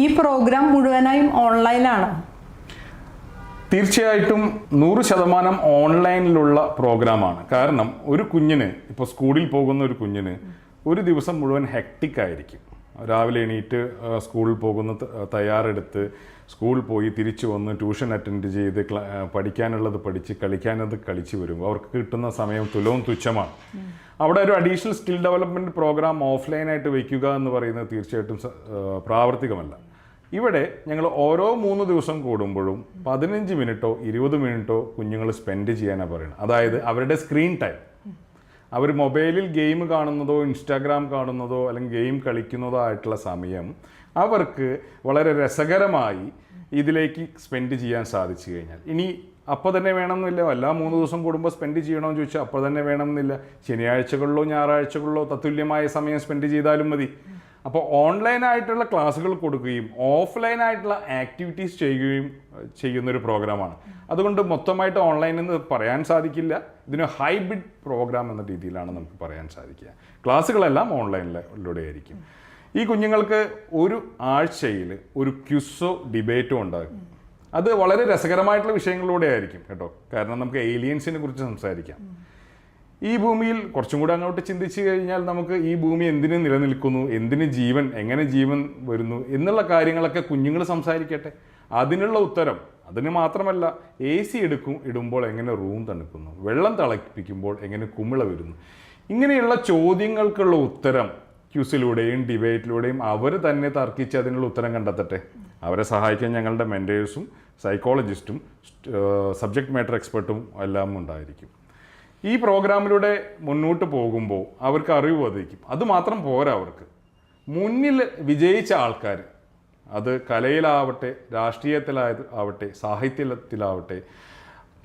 ഈ പ്രോഗ്രാം മുഴുവനായും ഓൺലൈനാണോ? തീർച്ചയായിട്ടും 100% ഓൺലൈനിലുള്ള പ്രോഗ്രാമാണ്. കാരണം ഒരു കുഞ്ഞിന്, ഇപ്പോൾ സ്കൂളിൽ പോകുന്ന ഒരു കുഞ്ഞിന് ഒരു ദിവസം മുഴുവൻ ഹെക്ടിക് ആയിരിക്കും. രാവിലെ എണീറ്റ് സ്കൂളിൽ പോകുന്ന തയ്യാറെടുത്ത് സ്കൂളിൽ പോയി തിരിച്ചു വന്ന് ട്യൂഷൻ അറ്റൻഡ് ചെയ്ത് പഠിക്കാനുള്ളത് പഠിച്ച് കളിക്കാനത് കളിച്ച് വരുമ്പോൾ അവർക്ക് കിട്ടുന്ന സമയം തുലവും തുച്ഛമാണ്. അവിടെ ഒരു അഡീഷണൽ സ്കിൽ ഡെവലപ്മെൻറ്റ് പ്രോഗ്രാം ഓഫ്ലൈനായിട്ട് വയ്ക്കുക എന്ന് പറയുന്നത് തീർച്ചയായിട്ടും പ്രാവർത്തികമല്ല. ഇവിടെ ഞങ്ങൾ ഓരോ 3 ദിവസം കൂടുമ്പോഴും 15 മിനിറ്റോ 20 മിനിറ്റോ കുഞ്ഞുങ്ങൾ സ്പെൻഡ് ചെയ്യാനാണ് പറയുന്നത്. അതായത് അവരുടെ സ്ക്രീൻ ടൈം, അവർ മൊബൈലിൽ ഗെയിം കാണുന്നതോ ഇൻസ്റ്റാഗ്രാം കാണുന്നതോ അല്ലെങ്കിൽ ഗെയിം കളിക്കുന്നതോ ആയിട്ടുള്ള സമയം അവർക്ക് വളരെ രസകരമായി ഇതിലേക്ക് സ്പെൻഡ് ചെയ്യാൻ സാധിച്ചു കഴിഞ്ഞാൽ, ഇനി അപ്പോൾ തന്നെ വേണമെന്നില്ല, എല്ലാ 3 ദിവസം കൂടുമ്പോൾ സ്പെൻഡ് ചെയ്യണമെന്ന് ചോദിച്ചാൽ അപ്പോൾ തന്നെ വേണമെന്നില്ല, ശനിയാഴ്ചകളിലോ ഞായറാഴ്ചകളിലോ തത്തുല്യമായ സമയം സ്പെൻഡ് ചെയ്താലും മതി. അപ്പോൾ ഓൺലൈനായിട്ടുള്ള ക്ലാസ്സുകൾ കൊടുക്കുകയും ഓഫ്ലൈനായിട്ടുള്ള ആക്ടിവിറ്റീസ് ചെയ്യുന്നൊരു പ്രോഗ്രാമാണ്. അതുകൊണ്ട് മൊത്തമായിട്ട് ഓൺലൈൻ എന്ന് പറയാൻ സാധിക്കില്ല. ഇതിന് ഹൈബ്രിഡ് പ്രോഗ്രാം എന്ന രീതിയിലാണ് നമുക്ക് പറയാൻ സാധിക്കുക. ക്ലാസ്സുകളെല്ലാം ഓൺലൈനിലൂടെ ആയിരിക്കും. ഈ കുഞ്ഞുങ്ങൾക്ക് ഒരു ആഴ്ചയിൽ ഒരു ക്വിസോ ഡിബേറ്റോ ഉണ്ടാകും. അത് വളരെ രസകരമായിട്ടുള്ള വിഷയങ്ങളിലൂടെ ആയിരിക്കും കേട്ടോ. കാരണം നമുക്ക് ഏലിയൻസിനെ കുറിച്ച് സംസാരിക്കാം. ഈ ഭൂമിയിൽ കുറച്ചും കൂടെ അങ്ങോട്ട് ചിന്തിച്ചു കഴിഞ്ഞാൽ നമുക്ക് ഈ ഭൂമി എന്തിന് നിലനിൽക്കുന്നു, എന്തിന് ജീവൻ, എങ്ങനെ ജീവൻ വരുന്നു എന്നുള്ള കാര്യങ്ങളൊക്കെ കുഞ്ഞുങ്ങൾ സംസാരിക്കട്ടെ. അതിനുള്ള ഉത്തരം, അതിന് മാത്രമല്ല AC ഇടുമ്പോൾ എങ്ങനെ റൂം തണുക്കുന്നു, വെള്ളം തിളപ്പിക്കുമ്പോൾ എങ്ങനെ കുമിള വരുന്നു, ഇങ്ങനെയുള്ള ചോദ്യങ്ങൾക്കുള്ള ഉത്തരം ക്യൂസിലൂടെയും ഡിബേറ്റിലൂടെയും അവർ തന്നെ തർക്കിച്ച് അതിനുള്ള ഉത്തരം കണ്ടെത്തട്ടെ. അവരെ സഹായിക്കാൻ ഞങ്ങളുടെ മെൻറ്റേഴ്സും സൈക്കോളജിസ്റ്റും സബ്ജക്ട് മാറ്റർ എക്സ്പെർട്ടും എല്ലാം ഉണ്ടായിരിക്കും. ഈ പ്രോഗ്രാമിലൂടെ മുന്നോട്ട് പോകുമ്പോൾ അവർക്ക് അറിവ് വർദ്ധിക്കും. അതുമാത്രം പോരാ, അവർക്ക് മുന്നിൽ വിജയിച്ച ആൾക്കാർ, അത് കലയിലാവട്ടെ, രാഷ്ട്രീയത്തിലാവട്ടെ, സാഹിത്യത്തിലാവട്ടെ,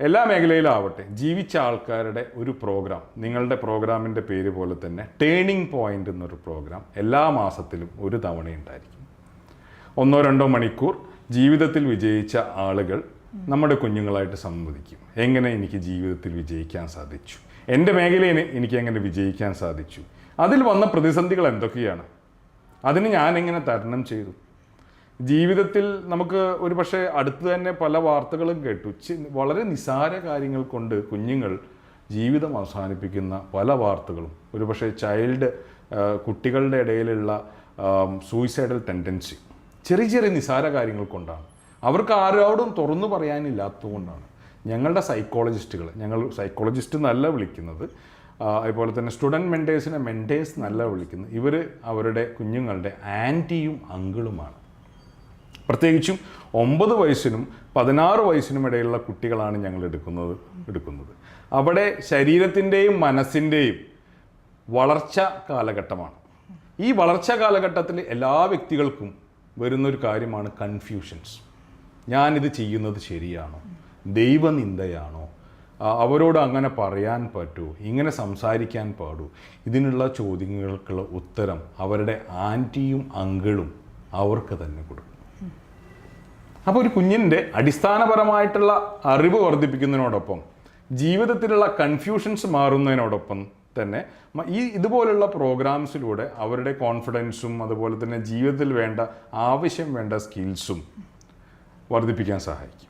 എല്ലാ മേഖലയിലാവട്ടെ, ജീവിച്ച ആൾക്കാരുടെ ഒരു പ്രോഗ്രാം, നിങ്ങളുടെ പ്രോഗ്രാമിൻ്റെ പേര് പോലെ തന്നെ ടേണിംഗ് പോയിൻ്റ് എന്നൊരു പ്രോഗ്രാം എല്ലാ മാസത്തിലും ഒരു തവണയുണ്ടായിരിക്കും. 1-2 മണിക്കൂർ ജീവിതത്തിൽ വിജയിച്ച ആളുകൾ നമ്മുടെ കുഞ്ഞുങ്ങളായിട്ട് സംവദിക്കും. എങ്ങനെ എനിക്ക് ജീവിതത്തിൽ വിജയിക്കാൻ സാധിച്ചു, എൻ്റെ മേഖലയിൽ എനിക്ക് എങ്ങനെ വിജയിക്കാൻ സാധിച്ചു, അതിൽ വന്ന പ്രതിസന്ധികൾ എന്തൊക്കെയാണ്, അതിന് ഞാൻ എങ്ങനെ തരണം ചെയ്തു. ജീവിതത്തിൽ നമുക്ക് ഒരു പക്ഷേ അടുത്ത് തന്നെ പല വാർത്തകളും കേട്ടു. വളരെ നിസ്സാര കാര്യങ്ങൾ കൊണ്ട് കുഞ്ഞുങ്ങൾ ജീവിതം അവസാനിപ്പിക്കുന്ന പല വാർത്തകളും, ഒരു പക്ഷേ കുട്ടികളുടെ ഇടയിലുള്ള സൂയിസൈഡൽ ടെൻഡൻസി ചെറിയ ചെറിയ നിസ്സാര കാര്യങ്ങൾ കൊണ്ടാണ്. അവർക്ക് ആരോടും തുറന്നു പറയാനില്ലാത്തതുകൊണ്ടാണ്. ഞങ്ങളുടെ സൈക്കോളജിസ്റ്റുകൾ, ഞങ്ങൾ സൈക്കോളജിസ്റ്റ് എന്നല്ല വിളിക്കുന്നത്, അതുപോലെ തന്നെ സ്റ്റുഡൻറ്റ് മെൻറ്റേഴ്സിനെ മെൻറ്റേഴ്സ് എന്നല്ല വിളിക്കുന്നത്, ഇവർ അവരുടെ കുഞ്ഞുങ്ങളുടെ ആൻറ്റിയും അങ്കിളുമാണ്. പ്രത്യേകിച്ചും 9 വയസ്സിനും 16 വയസ്സിനും ഇടയിലുള്ള കുട്ടികളാണ് ഞങ്ങൾ എടുക്കുന്നത്. അവിടെ ശരീരത്തിൻ്റെയും മനസ്സിൻ്റെയും വളർച്ച കാലഘട്ടമാണ്. ഈ വളർച്ച കാലഘട്ടത്തിൽ എല്ലാ വ്യക്തികൾക്കും വരുന്നൊരു കാര്യമാണ് കൺഫ്യൂഷൻസ്. ഞാനിത് ചെയ്യുന്നത് ശരിയാണോ, ദൈവനിന്ദയാണോ, അവരോട് അങ്ങനെ പറയാൻ പറ്റുമോ, ഇങ്ങനെ സംസാരിക്കാൻ പാടൂ, ഇതിനുള്ള ചോദ്യങ്ങൾക്കുള്ള ഉത്തരം അവരുടെ ആൻറ്റിയും അങ്കിളും അവർക്ക് തന്നെ കൊടുക്കും. അപ്പോൾ ഒരു കുഞ്ഞിൻ്റെ അടിസ്ഥാനപരമായിട്ടുള്ള അറിവ് വർദ്ധിപ്പിക്കുന്നതിനോടൊപ്പം ജീവിതത്തിലുള്ള കൺഫ്യൂഷൻസ് മാറുന്നതിനോടൊപ്പം തന്നെ ഇതുപോലുള്ള പ്രോഗ്രാംസിലൂടെ അവരുടെ കോൺഫിഡൻസും അതുപോലെ തന്നെ ജീവിതത്തിൽ വേണ്ട സ്കിൽസും വർദ്ധിപ്പിക്കാൻ സഹായിക്കും.